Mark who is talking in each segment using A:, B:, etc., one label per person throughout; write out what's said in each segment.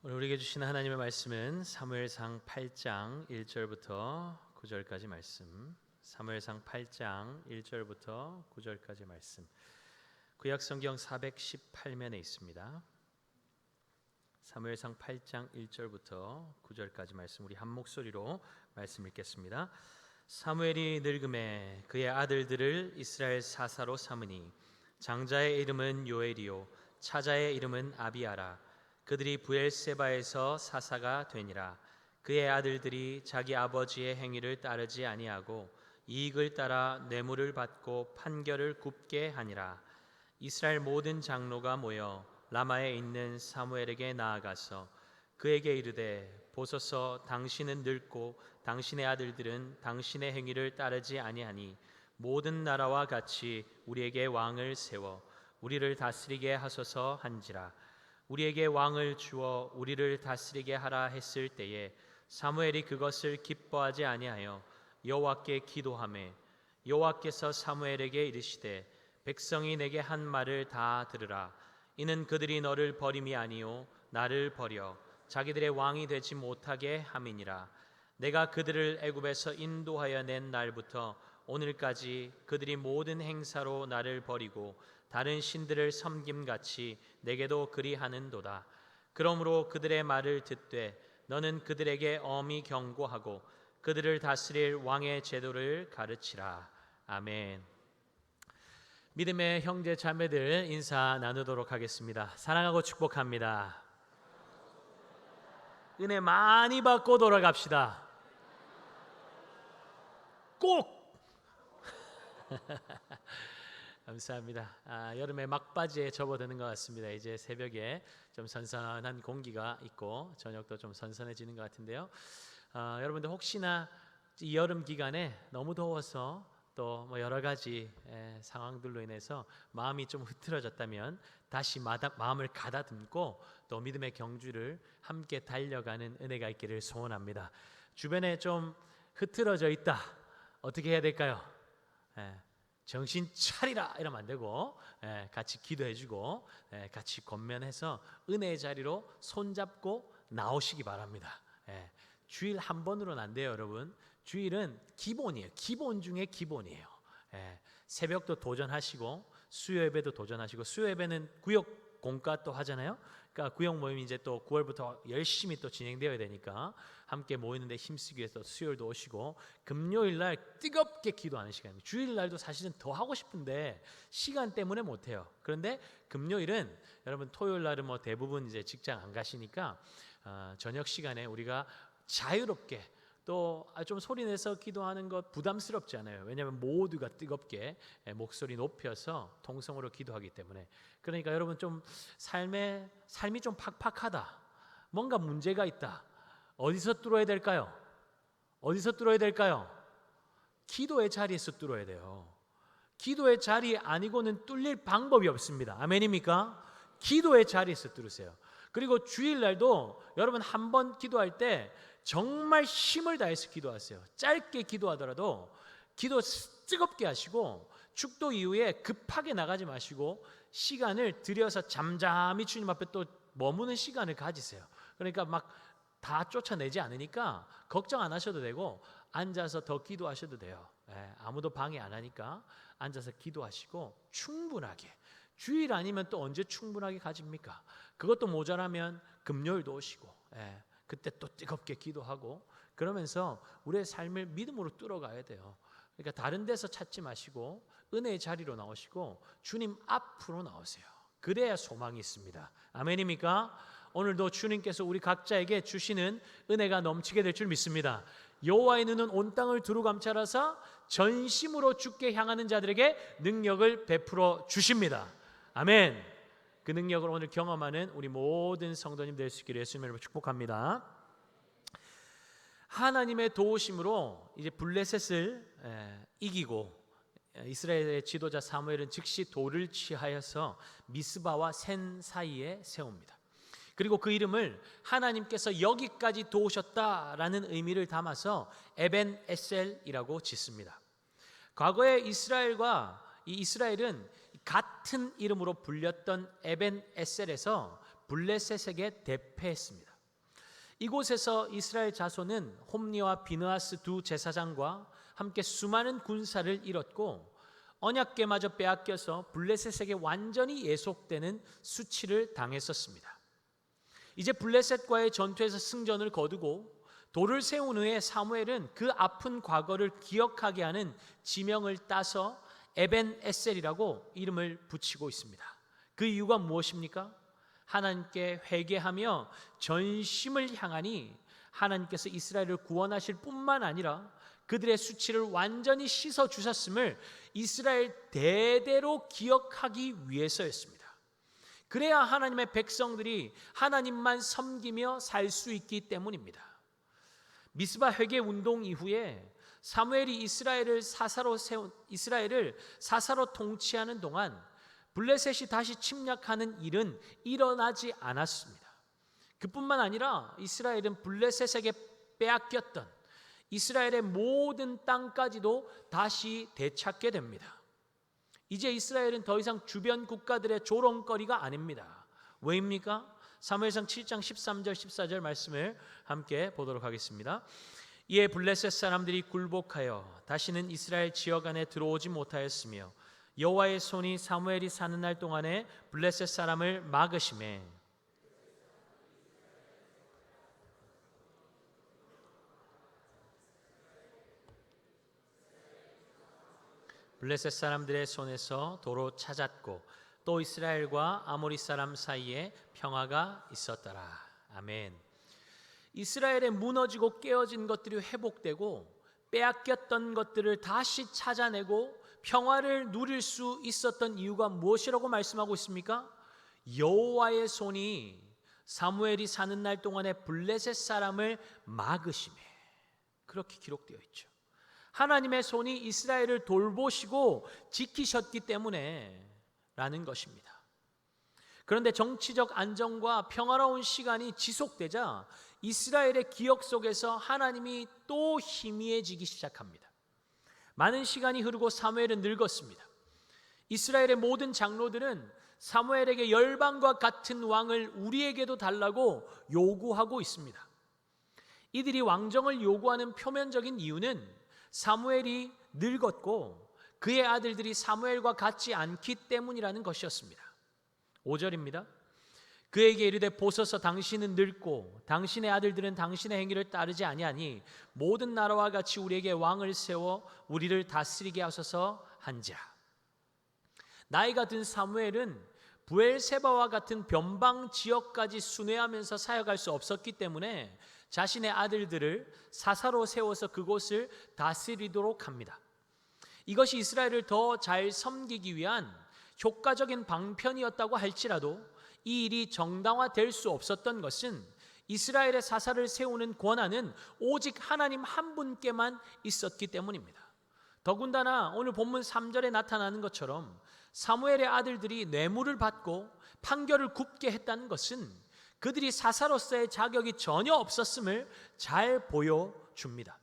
A: 오늘 우리에게 주시는 하나님의 말씀은 사무엘상 8장 1절부터 9절까지 말씀. 사무엘상 8장 1절부터 9절까지 말씀. 구약성경 418면에 있습니다. 사무엘상 8장 1절부터 9절까지 말씀, 우리 한 목소리로 말씀 읽겠습니다. 사무엘이 늙음에 그의 아들들을 이스라엘 사사로 삼으니 장자의 이름은 요엘이요 차자의 이름은 아비아라. 그들이 브엘세바에서 사사가 되니라. 그의 아들들이 자기 아버지의 행위를 따르지 아니하고 이익을 따라 뇌물을 받고 판결을 굽게 하니라. 이스라엘 모든 장로가 모여 라마에 있는 사무엘에게 나아가서 그에게 이르되, 보소서, 당신은 늙고 당신의 아들들은 당신의 행위를 따르지 아니하니 모든 나라와 같이 우리에게 왕을 세워 우리를 다스리게 하소서 한지라. 우리에게 왕을 주어 우리를 다스리게 하라 했을 때에 사무엘이 그것을 기뻐하지 아니하여 여호와께 기도하매 여호와께서 사무엘에게 이르시되, 백성이 내게 한 말을 다 들으라. 이는 그들이 너를 버림이 아니요 나를 버려 자기들의 왕이 되지 못하게 함이니라. 내가 그들을 애굽에서 인도하여 낸 날부터 오늘까지 그들이 모든 행사로 나를 버리고 다른 신들을 섬김같이 내게도 그리하는도다. 그러므로 그들의 말을 듣되 너는 그들에게 엄히 경고하고 그들을 다스릴 왕의 제도를 가르치라. 아멘. 믿음의 형제 자매들 인사 나누도록 하겠습니다. 사랑하고 축복합니다. 은혜 많이 받고 돌아갑시다. 꼭! 감사합니다. 여름의 막바지에 접어드는 것 같습니다. 이제 새벽에 좀 선선한 공기가 있고 저녁도 좀 선선해지는 것 같은데요. 여러분들 혹시나 이 여름 기간에 너무 더워서 또 뭐 여러 가지 상황들로 인해서 마음이 좀 흐트러졌다면 다시 마음을 가다듬고 또 믿음의 경주를 함께 달려가는 은혜가 있기를 소원합니다. 주변에 좀 흐트러져 있다. 어떻게 해야 될까요? 정신 차리라 이러면 안 되고 같이 기도해주고 같이 권면해서 은혜의 자리로 손잡고 나오시기 바랍니다. 주일 한 번으로는 안 돼요, 여러분. 주일은 기본이에요. 기본 중에 기본이에요. 새벽도 도전하시고 수요 예배도 도전하시고, 수요 예배는 구역 공과 또 하잖아요. 그러니까 구역 모임이 이제 또 9월부터 열심히 또 진행되어야 되니까 함께 모이는데 힘쓰기 위해서 수요일도 오시고, 금요일 날 뜨겁게 기도하는 시간입니다. 주일 날도 사실은 더 하고 싶은데 시간 때문에 못 해요. 그런데 금요일은 여러분, 토요일 날은 뭐 대부분 이제 직장 안 가시니까 저녁 시간에 우리가 자유롭게 또 좀 소리내서 기도하는 것 부담스럽지 않아요. 왜냐하면 모두가 뜨겁게 목소리 높여서 통성으로 기도하기 때문에. 그러니까 여러분, 좀 삶이 좀 팍팍하다, 뭔가 문제가 있다, 어디서 뚫어야 될까요? 어디서 뚫어야 될까요? 기도의 자리에서 뚫어야 돼요. 기도의 자리 아니고는 뚫릴 방법이 없습니다. 아멘입니까? 기도의 자리에서 뚫으세요. 그리고 주일날도 여러분 한 번 기도할 때 정말 힘을 다해서 기도하세요. 짧게 기도하더라도 기도 뜨겁게 하시고, 축도 이후에 급하게 나가지 마시고 시간을 들여서 잠잠히 주님 앞에 또 머무는 시간을 가지세요. 그러니까 막 다 쫓아내지 않으니까 걱정 안 하셔도 되고 앉아서 더 기도하셔도 돼요. 아무도 방해 안 하니까 앉아서 기도하시고 충분하게. 주일 아니면 또 언제 충분하게 가집니까? 그것도 모자라면 금요일도 오시고 그때 또 뜨겁게 기도하고, 그러면서 우리의 삶을 믿음으로 뚫어가야 돼요. 그러니까 다른 데서 찾지 마시고 은혜의 자리로 나오시고 주님 앞으로 나오세요. 그래야 소망이 있습니다. 아멘입니까? 오늘도 주님께서 우리 각자에게 주시는 은혜가 넘치게 될 줄 믿습니다. 여호와의 눈은 온 땅을 두루 감찰하사 전심으로 주께 향하는 자들에게 능력을 베풀어 주십니다. 아멘. 그 능력을 오늘 경험하는 우리 모든 성도님 될 수 있기를 예수님의 이름으로 축복합니다. 하나님의 도우심으로 이제 블레셋을 이기고 이스라엘의 지도자 사무엘은 즉시 돌을 취하여서 미스바와 센 사이에 세웁니다. 그리고 그 이름을 하나님께서 여기까지 도우셨다라는 의미를 담아서 에벤 에셀이라고 짓습니다. 과거에 이스라엘은 같은 이름으로 불렸던 에벤 에셀에서 블레셋에게 대패했습니다. 이곳에서 이스라엘 자손은 홈리와 비느하스 두 제사장과 함께 수많은 군사를 잃었고 언약궤마저 빼앗겨서 블레셋에게 완전히 예속되는 수치를 당했었습니다. 이제 블레셋과의 전투에서 승전을 거두고 돌을 세운 후에 사무엘은 그 아픈 과거를 기억하게 하는 지명을 따서 에벤 에셀이라고 이름을 붙이고 있습니다. 그 이유가 무엇입니까? 하나님께 회개하며 전심을 향하니 하나님께서 이스라엘을 구원하실 뿐만 아니라 그들의 수치를 완전히 씻어 주셨음을 이스라엘 대대로 기억하기 위해서였습니다. 그래야 하나님의 백성들이 하나님만 섬기며 살 수 있기 때문입니다. 미스바 회개 운동 이후에 사무엘이 이스라엘을 사사로 통치하는 동안 블레셋이 다시 침략하는 일은 일어나지 않았습니다. 그뿐만 아니라 이스라엘은 블레셋에게 빼앗겼던 이스라엘의 모든 땅까지도 다시 되찾게 됩니다. 이제 이스라엘은 더 이상 주변 국가들의 조롱거리가 아닙니다. 왜입니까? 사무엘상 7장 13절 14절 말씀을 함께 보도록 하겠습니다. 이에 블레셋 사람들이 굴복하여 다시는 이스라엘 지역 안에 들어오지 못하였으며 여호와의 손이 사무엘이 사는 날 동안에 블레셋 사람을 막으시매 블레셋 사람들의 손에서 도로 찾았고 또 이스라엘과 아모리 사람 사이에 평화가 있었더라. 아멘. 이스라엘의 무너지고 깨어진 것들이 회복되고 빼앗겼던 것들을 다시 찾아내고 평화를 누릴 수 있었던 이유가 무엇이라고 말씀하고 있습니까? 여호와의 손이 사무엘이 사는 날 동안에 블레셋 사람을 막으시매, 그렇게 기록되어 있죠. 하나님의 손이 이스라엘을 돌보시고 지키셨기 때문에 라는 것입니다. 그런데 정치적 안정과 평화로운 시간이 지속되자 이스라엘의 기억 속에서 하나님이 또 희미해지기 시작합니다. 많은 시간이 흐르고 사무엘은 늙었습니다. 이스라엘의 모든 장로들은 사무엘에게 열방과 같은 왕을 우리에게도 달라고 요구하고 있습니다. 이들이 왕정을 요구하는 표면적인 이유는 사무엘이 늙었고 그의 아들들이 사무엘과 같지 않기 때문이라는 것이었습니다. 5절입니다. 그에게 이르되 보소서 당신은 늙고 당신의 아들들은 당신의 행위를 따르지 아니하니 모든 나라와 같이 우리에게 왕을 세워 우리를 다스리게 하소서 한자. 나이가 든 사무엘은 브엘세바와 같은 변방 지역까지 순회하면서 사역할 수 없었기 때문에 자신의 아들들을 사사로 세워서 그곳을 다스리도록 합니다. 이것이 이스라엘을 더 잘 섬기기 위한 효과적인 방편이었다고 할지라도 이 일이 정당화될 수 없었던 것은 이스라엘의 사사를 세우는 권한은 오직 하나님 한 분께만 있었기 때문입니다. 더군다나 오늘 본문 3절에 나타나는 것처럼 사무엘의 아들들이 뇌물을 받고 판결을 굽게 했다는 것은 그들이 사사로서의 자격이 전혀 없었음을 잘 보여줍니다.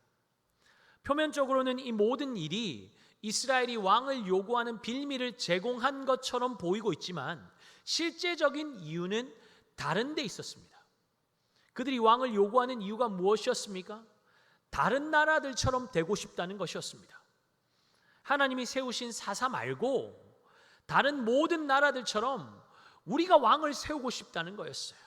A: 표면적으로는 이 모든 일이 이스라엘이 왕을 요구하는 빌미를 제공한 것처럼 보이고 있지만 실제적인 이유는 다른 데 있었습니다. 그들이 왕을 요구하는 이유가 무엇이었습니까? 다른 나라들처럼 되고 싶다는 것이었습니다. 하나님이 세우신 사사 말고 다른 모든 나라들처럼 우리가 왕을 세우고 싶다는 거였어요.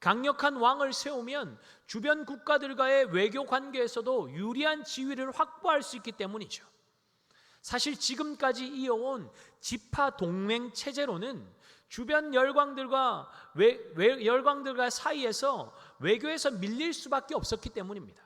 A: 강력한 왕을 세우면 주변 국가들과의 외교 관계에서도 유리한 지위를 확보할 수 있기 때문이죠. 사실 지금까지 이어온 지파 동맹 체제로는 주변 열강들과 열강들과 사이에서 외교에서 밀릴 수밖에 없었기 때문입니다.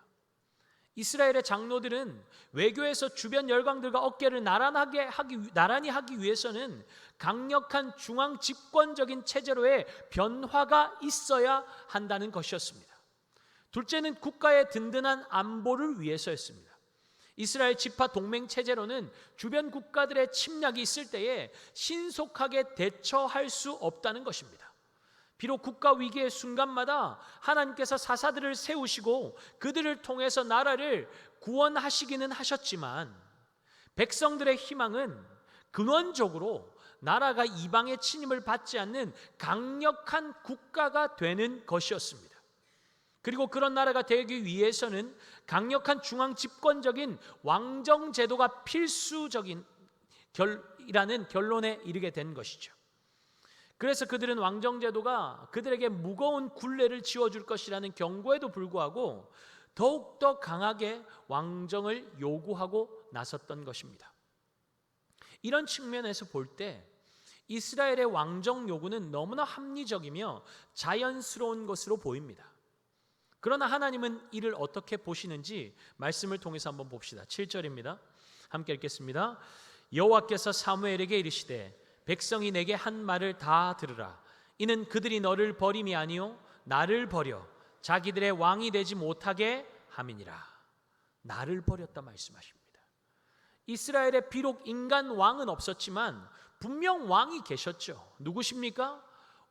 A: 이스라엘의 장로들은 외교에서 주변 열강들과 어깨를 나란히 하기 위해서는 강력한 중앙 집권적인 체제로의 변화가 있어야 한다는 것이었습니다. 둘째는 국가의 든든한 안보를 위해서였습니다. 이스라엘 지파 동맹 체제로는 주변 국가들의 침략이 있을 때에 신속하게 대처할 수 없다는 것입니다. 비록 국가 위기의 순간마다 하나님께서 사사들을 세우시고 그들을 통해서 나라를 구원하시기는 하셨지만 백성들의 희망은 근원적으로 나라가 이방의 침입을 받지 않는 강력한 국가가 되는 것이었습니다. 그리고 그런 나라가 되기 위해서는 강력한 중앙 집권적인 왕정 제도가 필수적인 이라는 결론에 이르게 된 것이죠. 그래서 그들은 왕정 제도가 그들에게 무거운 굴레를 지워줄 것이라는 경고에도 불구하고 더욱더 강하게 왕정을 요구하고 나섰던 것입니다. 이런 측면에서 볼 때 이스라엘의 왕정 요구는 너무나 합리적이며 자연스러운 것으로 보입니다. 그러나 하나님은 이를 어떻게 보시는지 말씀을 통해서 한번 봅시다. 7절입니다. 함께 읽겠습니다. 여호와께서 사무엘에게 이르시되 백성이 내게 한 말을 다 들으라. 이는 그들이 너를 버림이 아니요 나를 버려 자기들의 왕이 되지 못하게 함이니라. 나를 버렸다 말씀하십니다. 이스라엘에 비록 인간 왕은 없었지만 분명 왕이 계셨죠. 누구십니까?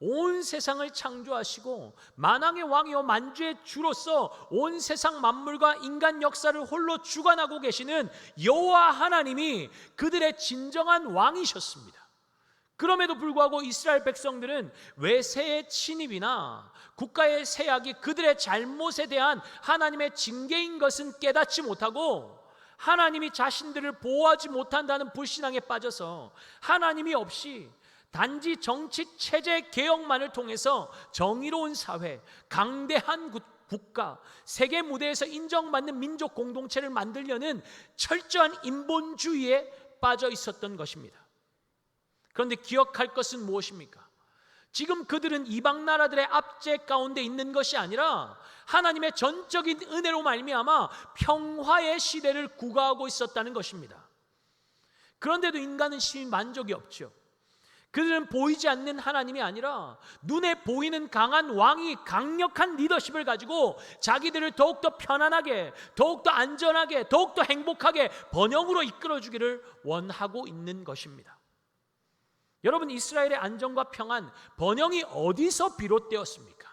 A: 온 세상을 창조하시고 만왕의 왕이요 만주의 주로서 온 세상 만물과 인간 역사를 홀로 주관하고 계시는 여호와 하나님이 그들의 진정한 왕이셨습니다. 그럼에도 불구하고 이스라엘 백성들은 외세의 침입이나 국가의 세약이 그들의 잘못에 대한 하나님의 징계인 것은 깨닫지 못하고 하나님이 자신들을 보호하지 못한다는 불신앙에 빠져서 하나님이 없이 단지 정치 체제 개혁만을 통해서 정의로운 사회, 강대한 국가, 세계 무대에서 인정받는 민족 공동체를 만들려는 철저한 인본주의에 빠져 있었던 것입니다. 그런데 기억할 것은 무엇입니까? 지금 그들은 이방 나라들의 압제 가운데 있는 것이 아니라 하나님의 전적인 은혜로 말미암아 평화의 시대를 구가하고 있었다는 것입니다. 그런데도 인간은 만족이 없죠. 그들은 보이지 않는 하나님이 아니라 눈에 보이는 강한 왕이 강력한 리더십을 가지고 자기들을 더욱더 편안하게, 더욱더 안전하게, 더욱더 행복하게 번영으로 이끌어주기를 원하고 있는 것입니다. 여러분, 이스라엘의 안정과 평안, 번영이 어디서 비롯되었습니까?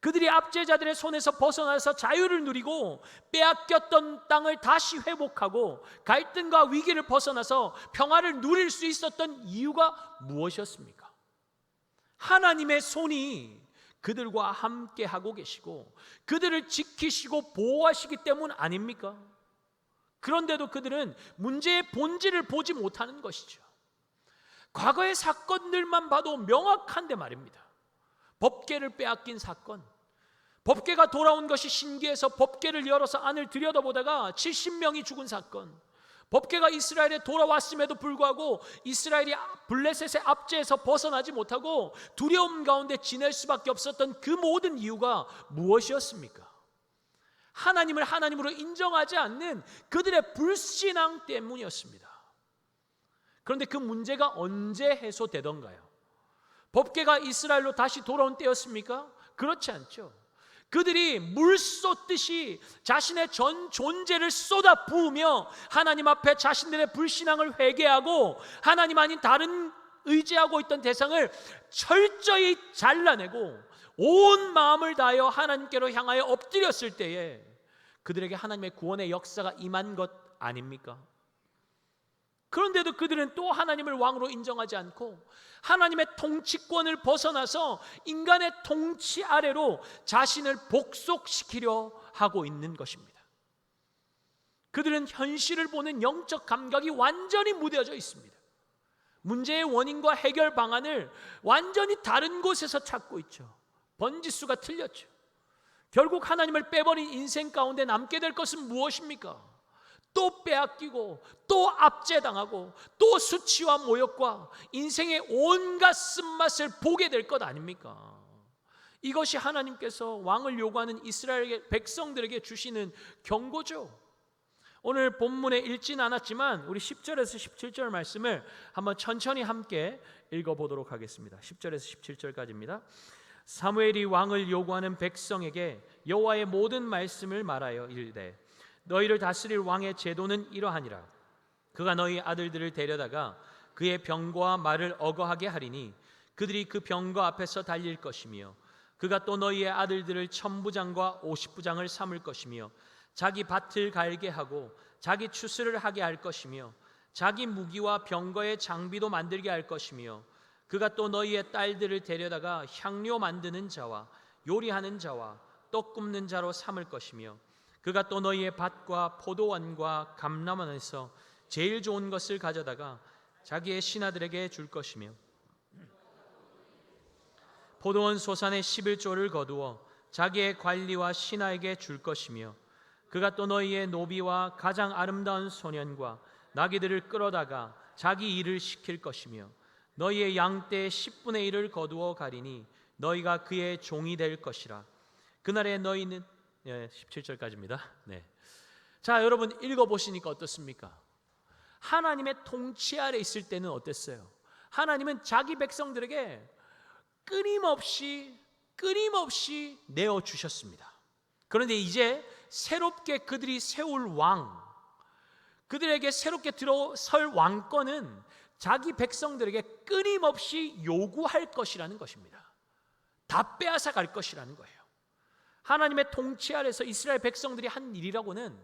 A: 그들이 압제자들의 손에서 벗어나서 자유를 누리고 빼앗겼던 땅을 다시 회복하고 갈등과 위기를 벗어나서 평화를 누릴 수 있었던 이유가 무엇이었습니까? 하나님의 손이 그들과 함께 하고 계시고 그들을 지키시고 보호하시기 때문 아닙니까? 그런데도 그들은 문제의 본질을 보지 못하는 것이죠. 과거의 사건들만 봐도 명확한데 말입니다. 법궤를 빼앗긴 사건, 법궤가 돌아온 것이 신기해서 법궤를 열어서 안을 들여다보다가 70명이 죽은 사건, 법궤가 이스라엘에 돌아왔음에도 불구하고 이스라엘이 블레셋의 압제에서 벗어나지 못하고 두려움 가운데 지낼 수밖에 없었던 그 모든 이유가 무엇이었습니까? 하나님을 하나님으로 인정하지 않는 그들의 불신앙 때문이었습니다. 그런데 그 문제가 언제 해소되던가요? 법궤가 이스라엘로 다시 돌아온 때였습니까? 그렇지 않죠. 그들이 물 쏟듯이 자신의 전 존재를 쏟아 부으며 하나님 앞에 자신들의 불신앙을 회개하고 하나님 아닌 다른 의지하고 있던 대상을 철저히 잘라내고 온 마음을 다하여 하나님께로 향하여 엎드렸을 때에 그들에게 하나님의 구원의 역사가 임한 것 아닙니까? 그런데도 그들은 또 하나님을 왕으로 인정하지 않고 하나님의 통치권을 벗어나서 인간의 통치 아래로 자신을 복속시키려 하고 있는 것입니다. 그들은 현실을 보는 영적 감각이 완전히 무뎌져 있습니다. 문제의 원인과 해결 방안을 완전히 다른 곳에서 찾고 있죠. 번지수가 틀렸죠. 결국 하나님을 빼버린 인생 가운데 남게 될 것은 무엇입니까? 또 빼앗기고 또 압제당하고 또 수치와 모욕과 인생의 온갖 쓴맛을 보게 될 것 아닙니까? 이것이 하나님께서 왕을 요구하는 이스라엘 백성들에게 주시는 경고죠. 오늘 본문에 읽진 않았지만 우리 10절에서 17절 말씀을 한번 천천히 함께 읽어보도록 하겠습니다. 10절에서 17절까지입니다. 사무엘이 왕을 요구하는 백성에게 여호와의 모든 말씀을 말하여 이르되 너희를 다스릴 왕의 제도는 이러하니라. 그가 너희 아들들을 데려다가 그의 병거와 말을 어거하게 하리니 그들이 그 병거 앞에서 달릴 것이며 그가 또 너희의 아들들을 1000부장과 50부장을 삼을 것이며 자기 밭을 갈게 하고 자기 추수를 하게 할 것이며 자기 무기와 병거의 장비도 만들게 할 것이며 그가 또 너희의 딸들을 데려다가 향료 만드는 자와 요리하는 자와 떡 굽는 자로 삼을 것이며 그가 또 너희의 밭과 포도원과 감람원에서 제일 좋은 것을 가져다가 자기의 신하들에게 줄 것이며 포도원 소산의 11조를 거두어 자기의 관리와 신하에게 줄 것이며 그가 또 너희의 노비와 가장 아름다운 소년과 나귀들을 끌어다가 자기 일을 시킬 것이며 너희의 양떼의 10분의 1을 거두어 가리니 너희가 그의 종이 될 것이라. 그날에 너희는 17절까지입니다. 네. 자, 여러분 읽어보시니까 어떻습니까? 하나님의 통치 아래 있을 때는 어땠어요? 하나님은 자기 백성들에게 끊임없이 내어주셨습니다. 그런데 이제 새롭게 그들이 세울 왕, 그들에게 새롭게 들어설 왕권은 자기 백성들에게 끊임없이 요구할 것이라는 것입니다. 다 빼앗아 갈 것이라는 거예요. 하나님의 통치 아래서 이스라엘 백성들이 한 일이라고는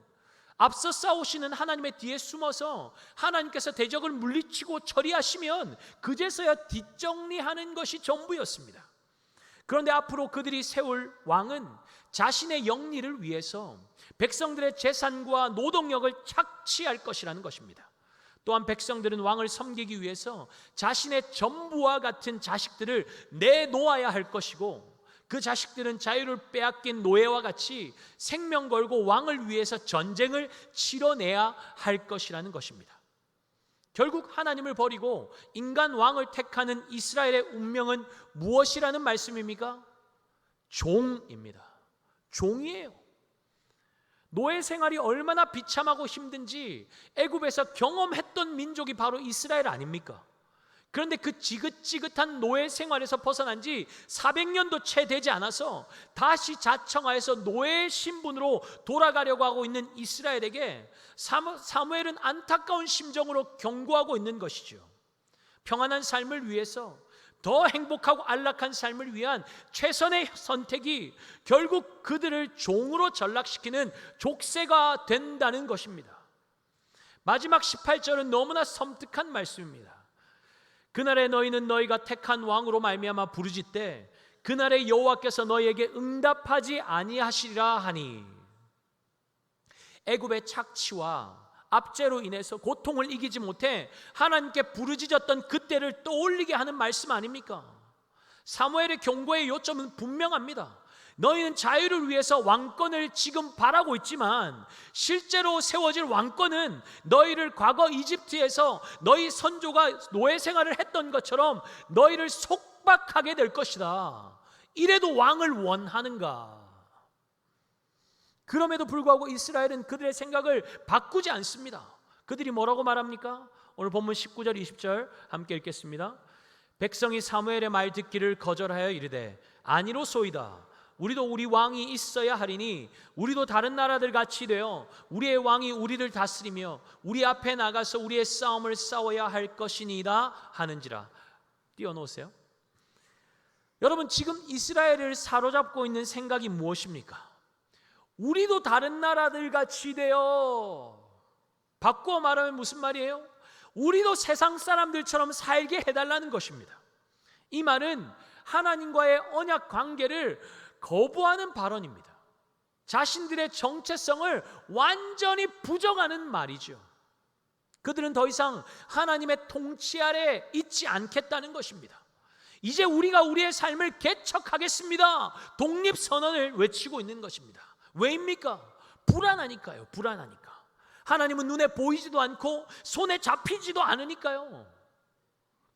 A: 앞서 싸우시는 하나님의 뒤에 숨어서 하나님께서 대적을 물리치고 처리하시면 그제서야 뒷정리하는 것이 전부였습니다. 그런데 앞으로 그들이 세울 왕은 자신의 영리를 위해서 백성들의 재산과 노동력을 착취할 것이라는 것입니다. 또한 백성들은 왕을 섬기기 위해서 자신의 전부와 같은 자식들을 내놓아야 할 것이고 그 자식들은 자유를 빼앗긴 노예와 같이 생명 걸고 왕을 위해서 전쟁을 치러내야 할 것이라는 것입니다. 결국 하나님을 버리고 인간 왕을 택하는 이스라엘의 운명은 무엇이라는 말씀입니까? 종입니다. 종이에요. 노예 생활이 얼마나 비참하고 힘든지 애굽에서 경험했던 민족이 바로 이스라엘 아닙니까? 그런데 그 지긋지긋한 노예 생활에서 벗어난 지 400년도 채 되지 않아서 다시 자청하여서 노예의 신분으로 돌아가려고 하고 있는 이스라엘에게 사무엘은 안타까운 심정으로 경고하고 있는 것이죠. 평안한 삶을 위해서 더 행복하고 안락한 삶을 위한 최선의 선택이 결국 그들을 종으로 전락시키는 족쇄가 된다는 것입니다. 마지막 18절은 너무나 섬뜩한 말씀입니다. 그날에 너희는 너희가 택한 왕으로 말미암아 부르짖되 그날에 여호와께서 너희에게 응답하지 아니하시리라 하니, 애굽의 착취와 압제로 인해서 고통을 이기지 못해 하나님께 부르짖었던 그때를 떠올리게 하는 말씀 아닙니까? 사무엘의 경고의 요점은 분명합니다. 너희는 자유를 위해서 왕권을 지금 바라고 있지만 실제로 세워질 왕권은 너희를 과거 이집트에서 너희 선조가 노예 생활을 했던 것처럼 너희를 속박하게 될 것이다. 이래도 왕을 원하는가? 그럼에도 불구하고 이스라엘은 그들의 생각을 바꾸지 않습니다. 그들이 뭐라고 말합니까? 오늘 본문 19절 20절 함께 읽겠습니다. 백성이 사무엘의 말 듣기를 거절하여 이르되 아니로소이다. 우리도 우리 왕이 있어야 하리니 우리도 다른 나라들 같이 되어 우리의 왕이 우리를 다스리며 우리 앞에 나가서 우리의 싸움을 싸워야 할 것이니이다 하는지라. 띄워놓으세요. 여러분, 지금 이스라엘을 사로잡고 있는 생각이 무엇입니까? 우리도 다른 나라들 같이 되어, 바꾸어 말하면 무슨 말이에요? 우리도 세상 사람들처럼 살게 해달라는 것입니다. 이 말은 하나님과의 언약 관계를 거부하는 발언입니다. 자신들의 정체성을 완전히 부정하는 말이죠. 그들은 더 이상 하나님의 통치 아래 있지 않겠다는 것입니다. 이제 우리가 우리의 삶을 개척하겠습니다. 독립선언을 외치고 있는 것입니다. 왜입니까? 불안하니까요. 불안하니까. 하나님은 눈에 보이지도 않고 손에 잡히지도 않으니까요.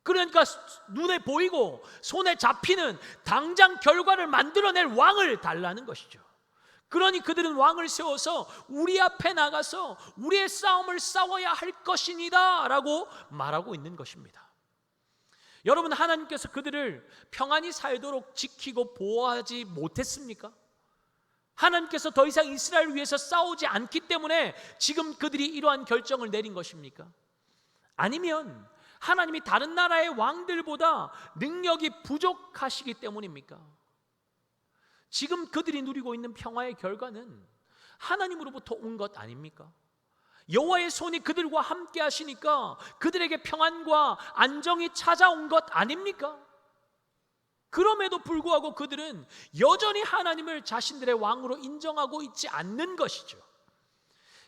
A: 그러니까 눈에 보이고 손에 잡히는 당장 결과를 만들어낼 왕을 달라는 것이죠. 그러니 그들은 왕을 세워서 우리 앞에 나가서 우리의 싸움을 싸워야 할 것이니다 라고 말하고 있는 것입니다. 여러분, 하나님께서 그들을 평안히 살도록 지키고 보호하지 못했습니까? 하나님께서 더 이상 이스라엘을 위해서 싸우지 않기 때문에 지금 그들이 이러한 결정을 내린 것입니까? 아니면 하나님이 다른 나라의 왕들보다 능력이 부족하시기 때문입니까? 지금 그들이 누리고 있는 평화의 결과는 하나님으로부터 온 것 아닙니까? 여호와의 손이 그들과 함께 하시니까 그들에게 평안과 안정이 찾아온 것 아닙니까? 그럼에도 불구하고 그들은 여전히 하나님을 자신들의 왕으로 인정하고 있지 않는 것이죠.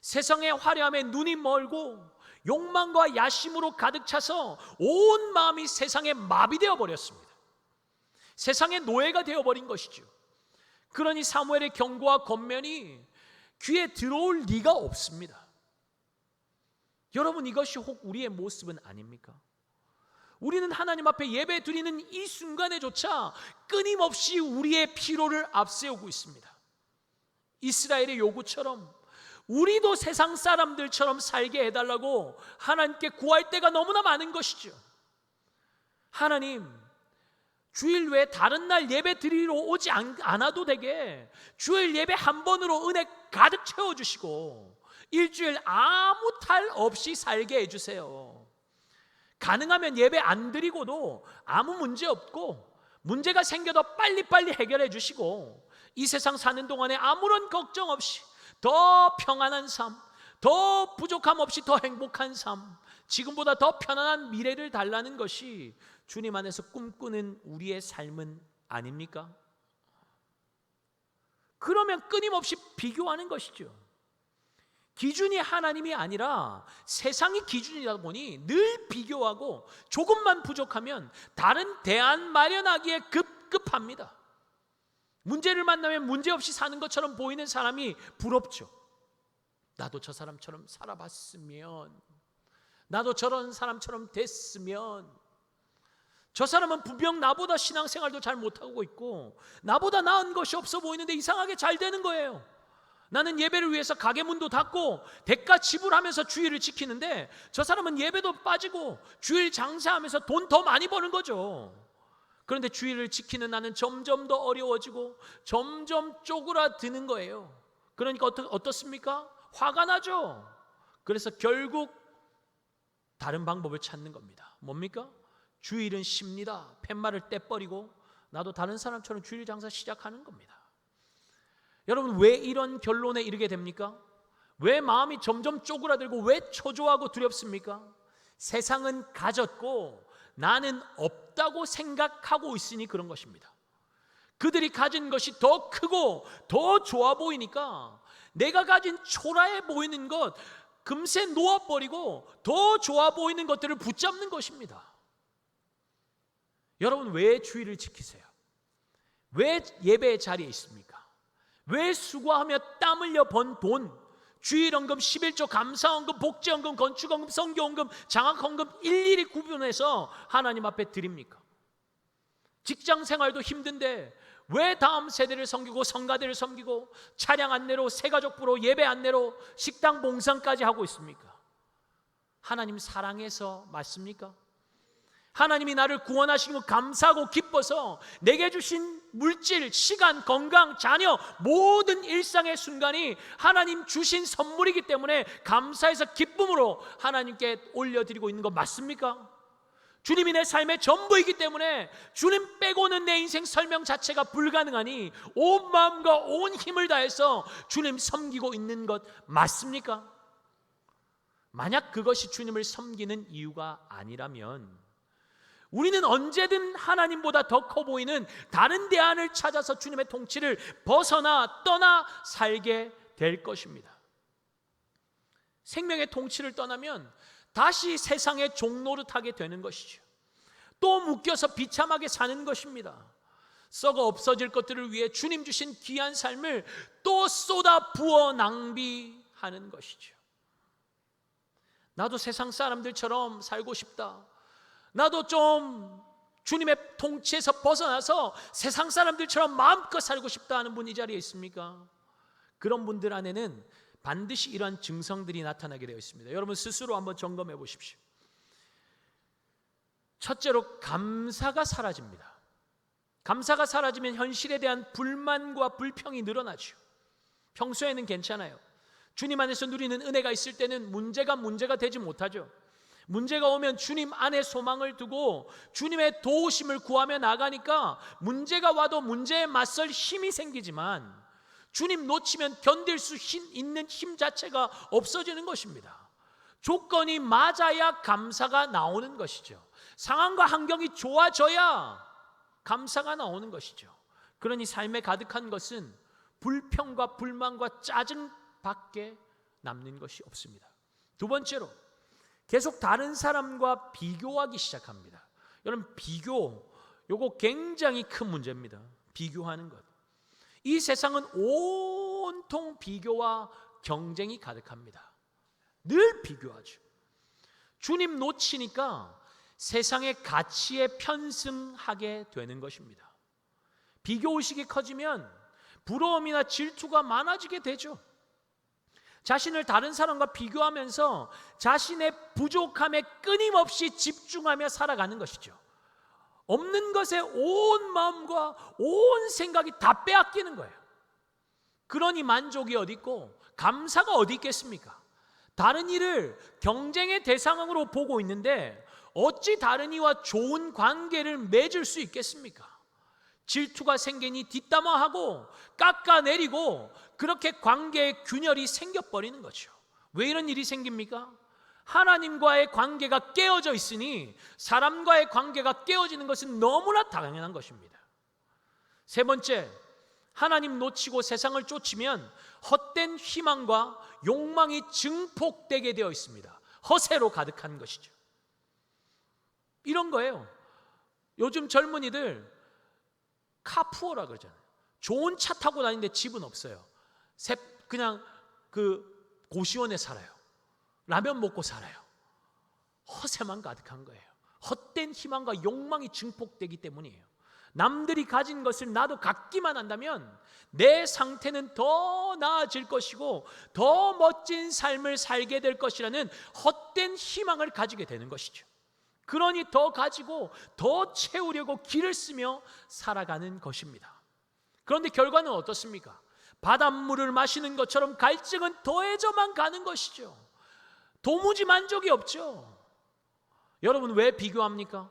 A: 세상의 화려함에 눈이 멀고 욕망과 야심으로 가득 차서 온 마음이 세상에 마비되어 버렸습니다. 세상의 노예가 되어버린 것이죠. 그러니 사무엘의 경고와 권면이 귀에 들어올 리가 없습니다. 여러분, 이것이 혹 우리의 모습은 아닙니까? 우리는 하나님 앞에 예배 드리는 이 순간에조차 끊임없이 우리의 피로를 앞세우고 있습니다. 이스라엘의 요구처럼 우리도 세상 사람들처럼 살게 해달라고 하나님께 구할 때가 너무나 많은 것이죠. 하나님, 주일 외에 다른 날 예배 드리러 오지 않아도 되게 주일 예배 한 번으로 은혜 가득 채워주시고 일주일 아무 탈 없이 살게 해주세요. 가능하면 예배 안 드리고도 아무 문제 없고 문제가 생겨도 빨리빨리 해결해 주시고 이 세상 사는 동안에 아무런 걱정 없이 더 평안한 삶, 더 부족함 없이 더 행복한 삶, 지금보다 더 편안한 미래를 달라는 것이 주님 안에서 꿈꾸는 우리의 삶은 아닙니까? 그러면 끊임없이 비교하는 것이죠. 기준이 하나님이 아니라 세상이 기준이다 보니 늘 비교하고 조금만 부족하면 다른 대안 마련하기에 급급합니다. 문제를 만나면 문제없이 사는 것처럼 보이는 사람이 부럽죠. 나도 저 사람처럼 살아봤으면, 나도 저런 사람처럼 됐으면. 저 사람은 분명 나보다 신앙생활도 잘 못하고 있고 나보다 나은 것이 없어 보이는데 이상하게 잘 되는 거예요. 나는 예배를 위해서 가게 문도 닫고 대가 지불하면서 주일을 지키는데 저 사람은 예배도 빠지고 주일 장사하면서 돈 더 많이 버는 거죠. 그런데 주일을 지키는 나는 점점 더 어려워지고 점점 쪼그라드는 거예요. 그러니까 어떻습니까? 화가 나죠. 그래서 결국 다른 방법을 찾는 겁니다. 뭡니까? 주일은 쉽니다. 팻말을 떼버리고 나도 다른 사람처럼 주일 장사 시작하는 겁니다. 여러분, 왜 이런 결론에 이르게 됩니까? 왜 마음이 점점 쪼그라들고 왜 초조하고 두렵습니까? 세상은 가졌고 나는 없다고 생각하고 있으니 그런 것입니다. 그들이 가진 것이 더 크고 더 좋아 보이니까 내가 가진 초라해 보이는 것 금세 놓아버리고 더 좋아 보이는 것들을 붙잡는 것입니다. 여러분, 왜 주일을 지키세요? 왜 예배의 자리에 있습니까? 왜 수고하며 땀 흘려 번 돈, 주일헌금, 11조, 감사헌금, 복지헌금, 건축헌금, 선교헌금, 장학헌금 일일이 구분해서 하나님 앞에 드립니까? 직장생활도 힘든데 왜 다음 세대를 섬기고 성가대를 섬기고 차량 안내로, 새가족부로, 예배 안내로, 식당 봉사까지 하고 있습니까? 하나님 사랑해서 맞습니까? 하나님이 나를 구원하시고 감사하고 기뻐서 내게 주신 물질, 시간, 건강, 자녀 모든 일상의 순간이 하나님 주신 선물이기 때문에 감사해서 기쁨으로 하나님께 올려드리고 있는 거 맞습니까? 주님이 내 삶의 전부이기 때문에 주님 빼고는 내 인생 설명 자체가 불가능하니 온 마음과 온 힘을 다해서 주님 섬기고 있는 것 맞습니까? 만약 그것이 주님을 섬기는 이유가 아니라면 우리는 언제든 하나님보다 더 커 보이는 다른 대안을 찾아서 주님의 통치를 벗어나 떠나 살게 될 것입니다. 생명의 통치를 떠나면 다시 세상의 종노릇하게 되는 것이죠. 또 묶여서 비참하게 사는 것입니다. 썩어 없어질 것들을 위해 주님 주신 귀한 삶을 또 쏟아 부어 낭비하는 것이죠. 나도 세상 사람들처럼 살고 싶다. 나도 좀 주님의 통치에서 벗어나서 세상 사람들처럼 마음껏 살고 싶다 하는 분 이 자리에 있습니까? 그런 분들 안에는 반드시 이러한 증상들이 나타나게 되어 있습니다. 여러분 스스로 한번 점검해 보십시오. 첫째로 감사가 사라집니다. 감사가 사라지면 현실에 대한 불만과 불평이 늘어나죠. 평소에는 괜찮아요. 주님 안에서 누리는 은혜가 있을 때는 문제가 되지 못하죠. 문제가 오면 주님 안에 소망을 두고 주님의 도우심을 구하며 나가니까 문제가 와도 문제에 맞설 힘이 생기지만 주님 놓치면 견딜 수 있는 힘 자체가 없어지는 것입니다. 조건이 맞아야 감사가 나오는 것이죠. 상황과 환경이 좋아져야 감사가 나오는 것이죠. 그러니 삶에 가득한 것은 불평과 불만과 짜증밖에 남는 것이 없습니다. 두 번째로 계속 다른 사람과 비교하기 시작합니다. 여러분, 비교, 요거 굉장히 큰 문제입니다. 비교하는 것. 이 세상은 온통 비교와 경쟁이 가득합니다. 늘 비교하죠. 주님 놓치니까 세상의 가치에 편승하게 되는 것입니다. 비교의식이 커지면 부러움이나 질투가 많아지게 되죠. 자신을 다른 사람과 비교하면서 자신의 부족함에 끊임없이 집중하며 살아가는 것이죠. 없는 것에 온 마음과 온 생각이 다 빼앗기는 거예요. 그러니 만족이 어디 있고 감사가 어디 있겠습니까? 다른 이를 경쟁의 대상으로 보고 있는데 어찌 다른 이와 좋은 관계를 맺을 수 있겠습니까? 질투가 생기니 뒷담화하고 깎아내리고 그렇게 관계의 균열이 생겨버리는 거죠. 왜 이런 일이 생깁니까? 하나님과의 관계가 깨어져 있으니 사람과의 관계가 깨어지는 것은 너무나 당연한 것입니다. 세 번째, 하나님 놓치고 세상을 쫓으면 헛된 희망과 욕망이 증폭되게 되어 있습니다. 허세로 가득한 것이죠. 이런 거예요. 요즘 젊은이들 카푸어라 그러잖아요. 좋은 차 타고 다니는데 집은 없어요. 그냥 고시원에 살아요. 라면 먹고 살아요. 허세만 가득한 거예요. 헛된 희망과 욕망이 증폭되기 때문이에요. 남들이 가진 것을 나도 갖기만 한다면 내 상태는 더 나아질 것이고 더 멋진 삶을 살게 될 것이라는 헛된 희망을 가지게 되는 것이죠. 그러니 더 가지고 더 채우려고 길을 쓰며 살아가는 것입니다. 그런데 결과는 어떻습니까? 바닷물을 마시는 것처럼 갈증은 더해져만 가는 것이죠. 도무지 만족이 없죠. 여러분, 왜 비교합니까?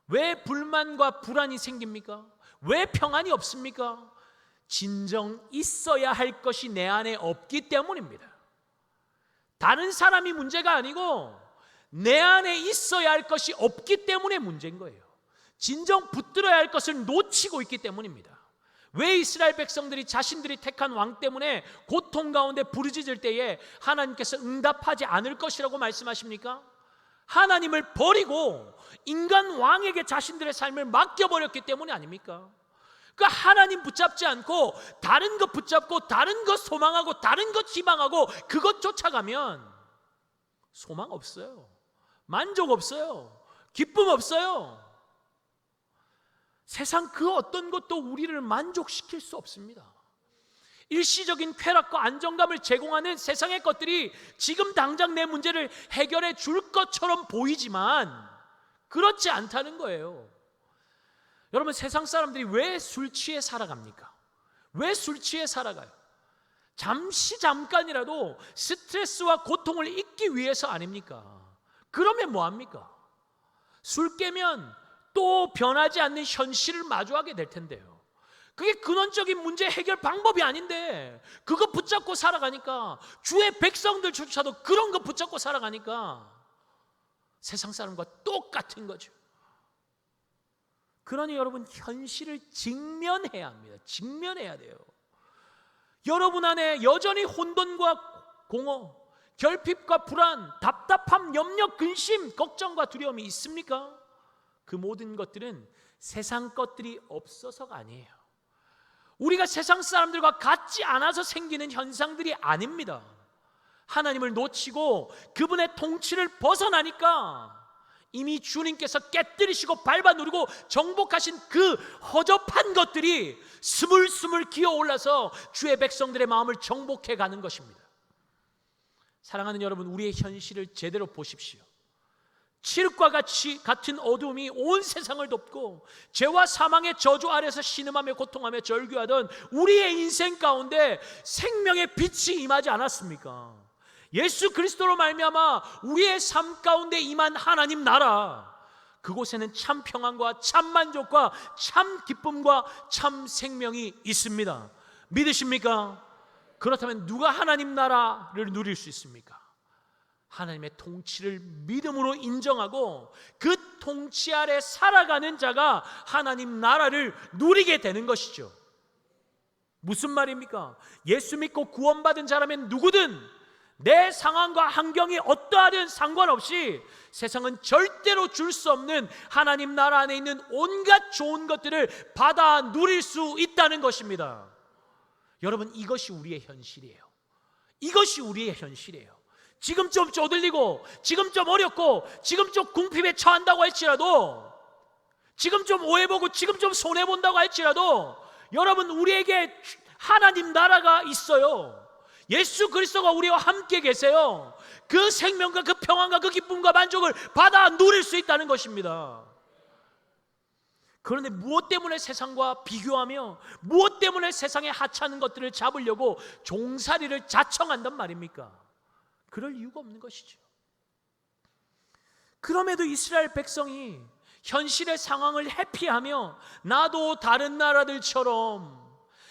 A: 왜 불만과 불안이 생깁니까? 왜 평안이 없습니까? 진정 있어야 할 것이 내 안에 없기 때문입니다. 다른 사람이 문제가 아니고 내 안에 있어야 할 것이 없기 때문에 문제인 거예요. 진정 붙들어야 할 것을 놓치고 있기 때문입니다. 왜 이스라엘 백성들이 자신들이 택한 왕 때문에 고통 가운데 부르짖을 때에 하나님께서 응답하지 않을 것이라고 말씀하십니까? 하나님을 버리고 인간 왕에게 자신들의 삶을 맡겨버렸기 때문이 아닙니까? 그 하나님 붙잡지 않고 다른 것 붙잡고 다른 것 소망하고 다른 것 희망하고 그것 쫓아가면 소망 없어요. 만족 없어요. 기쁨 없어요. 세상 그 어떤 것도 우리를 만족시킬 수 없습니다. 일시적인 쾌락과 안정감을 제공하는 세상의 것들이 지금 당장 내 문제를 해결해 줄 것처럼 보이지만 그렇지 않다는 거예요. 여러분, 세상 사람들이 왜 술 취해 살아갑니까? 왜 술 취해 살아가요? 잠깐이라도 스트레스와 고통을 잊기 위해서 아닙니까? 그러면 뭐합니까? 술 깨면 또 변하지 않는 현실을 마주하게 될 텐데요. 그게 근원적인 문제 해결 방법이 아닌데 그거 붙잡고 살아가니까, 주의 백성들조차도 그런 거 붙잡고 살아가니까 세상 사람과 똑같은 거죠. 그러니 여러분, 현실을 직면해야 합니다. 직면해야 돼요. 여러분 안에 여전히 혼돈과 공허, 결핍과 불안, 답답함, 염려, 근심, 걱정과 두려움이 있습니까? 그 모든 것들은 세상 것들이 없어서가 아니에요. 우리가 세상 사람들과 같지 않아서 생기는 현상들이 아닙니다. 하나님을 놓치고 그분의 통치를 벗어나니까 이미 주님께서 깨뜨리시고 밟아 누르고 정복하신 그 허접한 것들이 스물스물 기어올라서 주의 백성들의 마음을 정복해 가는 것입니다. 사랑하는 여러분, 우리의 현실을 제대로 보십시오. 칠흑과 같은 어두움이 온 세상을 덮고 죄와 사망의 저주 아래서 신음하며 고통하며 절규하던 우리의 인생 가운데 생명의 빛이 임하지 않았습니까? 예수 그리스도로 말미암아 우리의 삶 가운데 임한 하나님 나라, 그곳에는 참 평안과 참 만족과 참 기쁨과 참 생명이 있습니다. 믿으십니까? 그렇다면 누가 하나님 나라를 누릴 수 있습니까? 하나님의 통치를 믿음으로 인정하고 그 통치 아래 살아가는 자가 하나님 나라를 누리게 되는 것이죠. 무슨 말입니까? 예수 믿고 구원받은 자라면 누구든 내 상황과 환경이 어떠하든 상관없이 세상은 절대로 줄 수 없는 하나님 나라 안에 있는 온갖 좋은 것들을 받아 누릴 수 있다는 것입니다. 여러분, 이것이 우리의 현실이에요. 이것이 우리의 현실이에요. 지금 좀 쪼들리고, 지금 좀 어렵고, 지금 좀 궁핍에 처한다고 할지라도, 지금 좀 오해보고, 지금 좀 손해본다고 할지라도, 여러분, 우리에게 하나님 나라가 있어요. 예수 그리스도가 우리와 함께 계세요. 그 생명과 그 평안과 그 기쁨과 만족을 받아 누릴 수 있다는 것입니다. 그런데 무엇 때문에 세상과 비교하며 무엇 때문에 세상에 하찮은 것들을 잡으려고 종살이를 자청한단 말입니까? 그럴 이유가 없는 것이죠. 그럼에도 이스라엘 백성이 현실의 상황을 회피하며 나도 다른 나라들처럼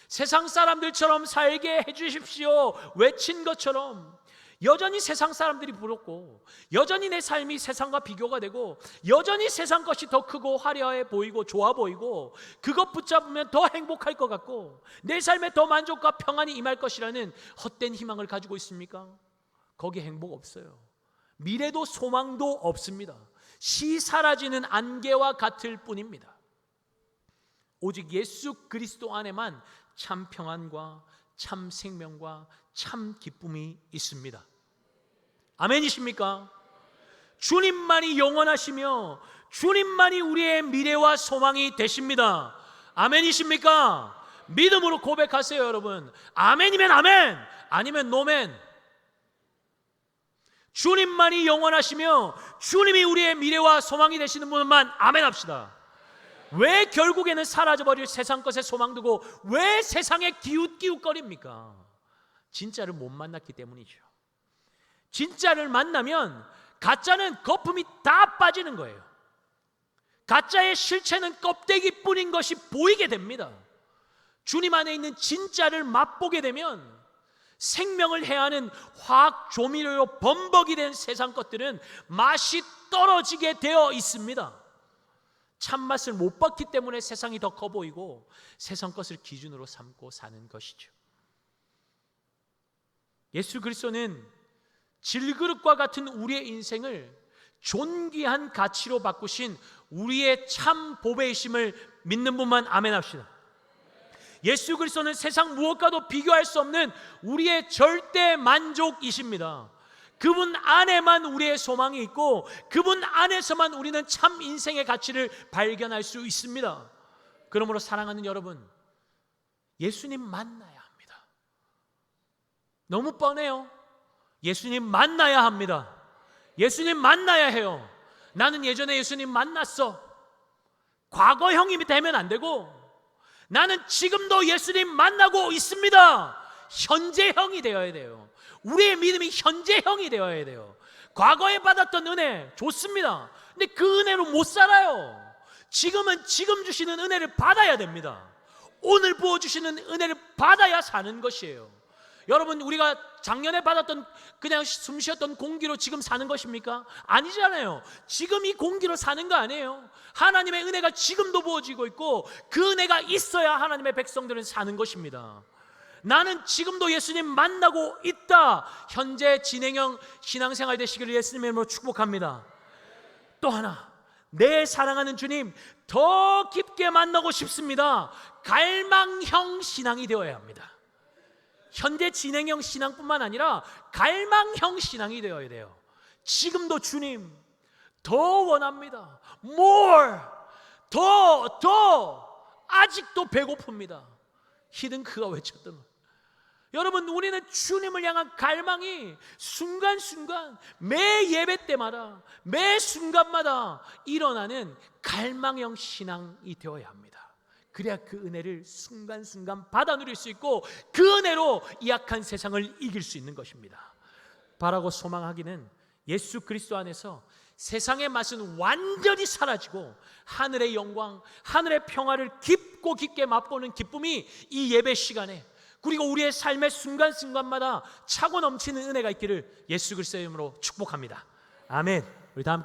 A: 세상 사람들처럼 살게 해주십시오 외친 것처럼 여전히 세상 사람들이 부럽고, 여전히 내 삶이 세상과 비교가 되고, 여전히 세상 것이 더 크고 화려해 보이고 좋아 보이고, 그것 붙잡으면 더 행복할 것 같고 내 삶에 더 만족과 평안이 임할 것이라는 헛된 희망을 가지고 있습니까? 거기에 행복 없어요. 미래도 소망도 없습니다. 시 사라지는 안개와 같을 뿐입니다. 오직 예수 그리스도 안에만 참 평안과 참 생명과 참 기쁨이 있습니다. 아멘이십니까? 주님만이 영원하시며 주님만이 우리의 미래와 소망이 되십니다. 아멘이십니까? 믿음으로 고백하세요, 여러분. 아멘이면 아멘, 아니면 노멘. 주님만이 영원하시며 주님이 우리의 미래와 소망이 되시는 분만 아멘 합시다. 왜 결국에는 사라져버릴 세상 것에 소망 두고 왜 세상에 기웃기웃거립니까? 진짜를 못 만났기 때문이죠. 진짜를 만나면 가짜는 거품이 다 빠지는 거예요. 가짜의 실체는 껍데기뿐인 것이 보이게 됩니다. 주님 안에 있는 진짜를 맛보게 되면 생명을 해하는 화학 조미료로 범벅이 된 세상 것들은 맛이 떨어지게 되어 있습니다. 참맛을 못 봤기 때문에 세상이 더 커 보이고 세상 것을 기준으로 삼고 사는 것이죠. 예수 그리스도는 질그릇과 같은 우리의 인생을 존귀한 가치로 바꾸신 우리의 참 보배이심을 믿는 분만 아멘 합시다. 예수 그리스도는 세상 무엇과도 비교할 수 없는 우리의 절대 만족이십니다. 그분 안에만 우리의 소망이 있고 그분 안에서만 우리는 참 인생의 가치를 발견할 수 있습니다. 그러므로 사랑하는 여러분, 예수님 만나야 합니다. 너무 뻔해요. 예수님 만나야 합니다. 예수님 만나야 해요. 나는 예전에 예수님 만났어. 과거형이 되면 안 되고 나는 지금도 예수님 만나고 있습니다. 현재형이 되어야 돼요. 우리의 믿음이 현재형이 되어야 돼요. 과거에 받았던 은혜 좋습니다. 근데 그 은혜로 못 살아요. 지금은 지금 주시는 은혜를 받아야 됩니다. 오늘 부어주시는 은혜를 받아야 사는 것이에요. 여러분, 우리가 작년에 받았던 그냥 숨 쉬었던 공기로 지금 사는 것입니까? 아니잖아요. 지금 이 공기로 사는 거 아니에요. 하나님의 은혜가 지금도 부어지고 있고 그 은혜가 있어야 하나님의 백성들은 사는 것입니다. 나는 지금도 예수님 만나고 있다. 현재 진행형 신앙생활 되시기를 예수님의 이름으로 축복합니다. 또 하나, 내 사랑하는 주님 더 깊게 만나고 싶습니다. 갈망형 신앙이 되어야 합니다. 현재 진행형 신앙뿐만 아니라 갈망형 신앙이 되어야 돼요. 지금도 주님 더 원합니다. More, 더 아직도 배고픕니다. 히든크가 외쳤던 여러분, 우리는 주님을 향한 갈망이 순간순간 매 예배 때마다 매 순간마다 일어나는 갈망형 신앙이 되어야 합니다. 그래야 그 은혜를 순간순간 받아 누릴 수 있고 그 은혜로 이 악한 세상을 이길 수 있는 것입니다. 바라고 소망하기는 예수 그리스도 안에서 세상의 맛은 완전히 사라지고 하늘의 영광, 하늘의 평화를 깊고 깊게 맛보는 기쁨이 이 예배 시간에 그리고 우리의 삶의 순간순간마다 차고 넘치는 은혜가 있기를 예수 그리스도의 이름으로 축복합니다. 아멘. 우리 다 함께